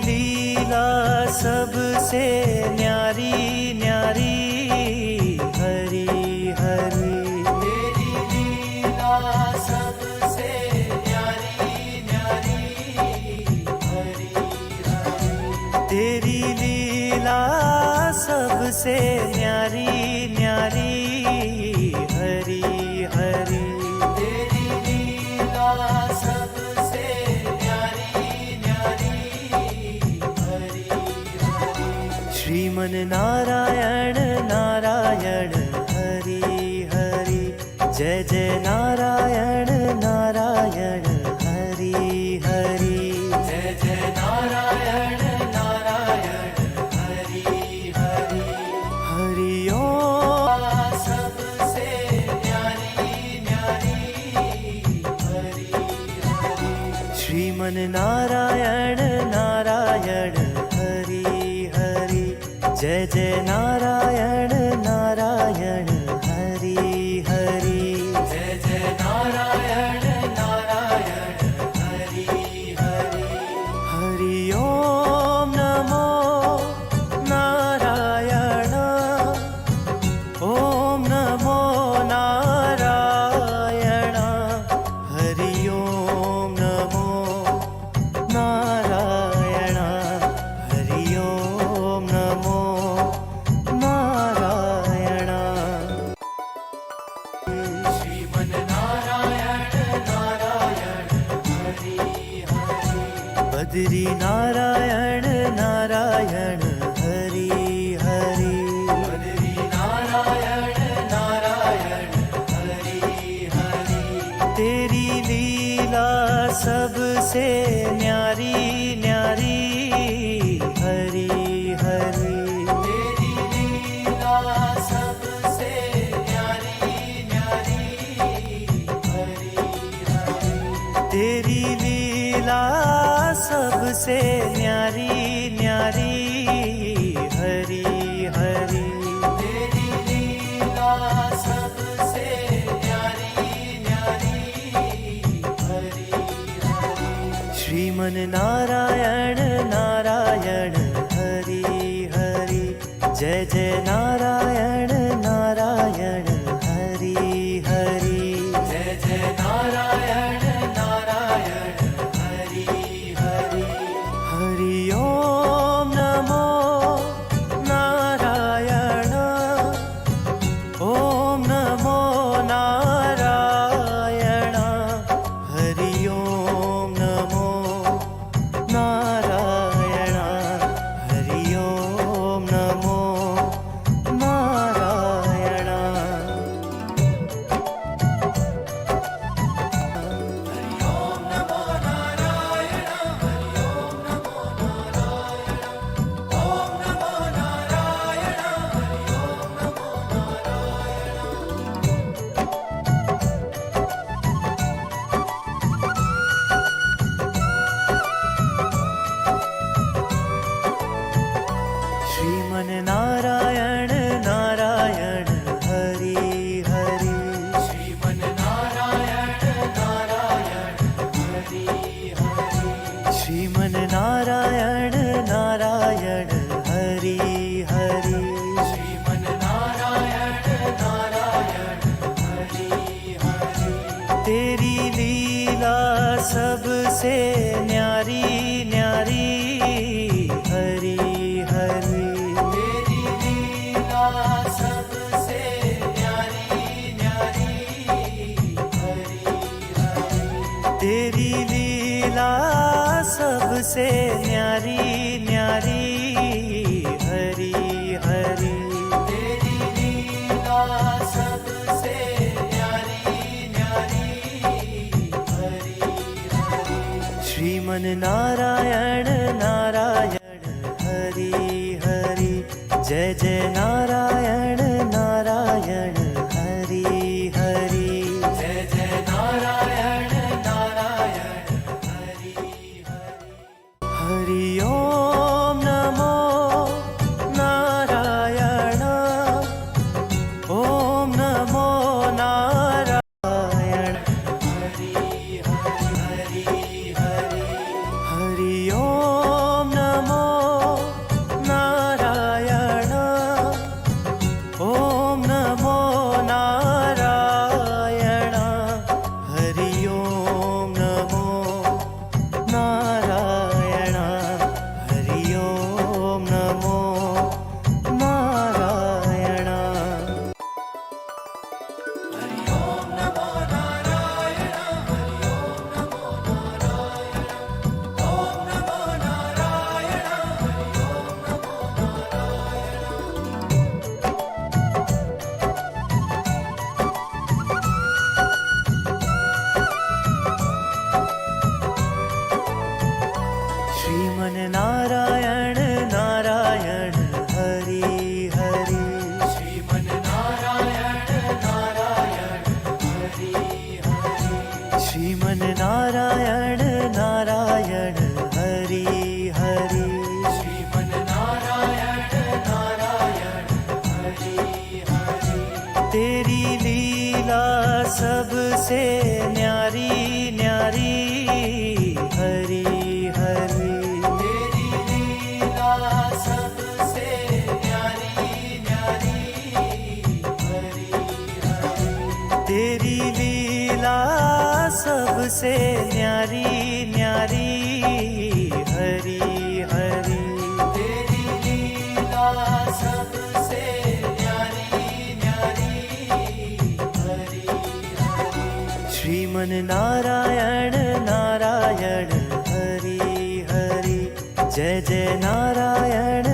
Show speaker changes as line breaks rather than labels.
लीला सबसे न्यारी न्यारी हरि हरि। तेरी लीला सबसे न्यारी न्यारी हरि हरि। तेरी लीला सबसे न्यारी न्यारी हरि हरि। तेरी लीला सबसे श्रीमन नारायण नारायण हरि हरि। जय जय नारायण नारायण हरि हरि। जय जय नारायण नारायण हरि हरि। हरि ओम सबसे न्यारी न्यारी हरि हरि। श्रीमन नारायण नारायण हरि हरि। जय जय नारायण नारायण हरि हरि। जय जय नारायण नारायण हरि हरि। हरि ओम नमो नारायण। ओम नमो नारायण। हरि ओम नमो नारायण। हरि ओम नमो नारायण। श्रीमन नारायण नारायण हरि हरि। बद्री नारायण नारायण हरि हरि। बद्री नारायण नारायण हरि हरि। तेरी लीला सबसे न्यारी न्यारी हरि हरि। तेरी लीला सबसे न्यारी न्यारी हरि हरि। तेरी लीला सबसे न्यारी न्यारी हरि हरि। तेरी लीला सबसे न्यारी न्यारी हरि हरि। श्रीमन नारायण नारायण हरि हरि। जय जय नारायण नारायण हरि हरि। जय जय नारायण नारायण हरि हरि। हरि ओम नमो नारायण। ओम नमो नारायण। हरि ओम नमो नारायण। हरि ओम नमो नारायण। हरि ओम नमो नारायण। हरि ओम नमो नारायण। ओम नमो नारायण। हरि ओम नमो श्रीमन नारायण नारायण हरि हरि। श्रीमन नारायण नारायण हरि हरि। श्रीमन नारायण नारायण हरि हरि। श्रीमन नारायण नारायण हरि हरि। तेरी लीला सबसे न्यारी न्यारी हरि हरि। तेरी लीला सबसे न्यारी न्यारी हरि हरि। तेरी लीला सबसे न्यारी न्यारी हरि हरि। तेरी लीला सबसे न्यारी न्यारी हरि हरि। श्रीमन नारायण नारायण हरि हरि। जय जय नारायण नारायण हरि हरि। जय जय नारायण नारायण हरि हरि। हरि ओम नमो नारायण। ओम नमो नारायण। हरि हरि हरि हरि। हरि ओम हरि श्रीमन नारायण नारायण हरि हरि तेरी लीला सबसे न्यारी न्यारी हरि हरि तेरी लीला सबसे न्यारी न्यारी हरि हरि तेरी लीला सबसे न्यारी न्यारी हरि हरि तेरी लीला सबसे न्यारी न्यारी हरि हरि श्रीमन नारायण नारायण हरि हरि जय जय नारायण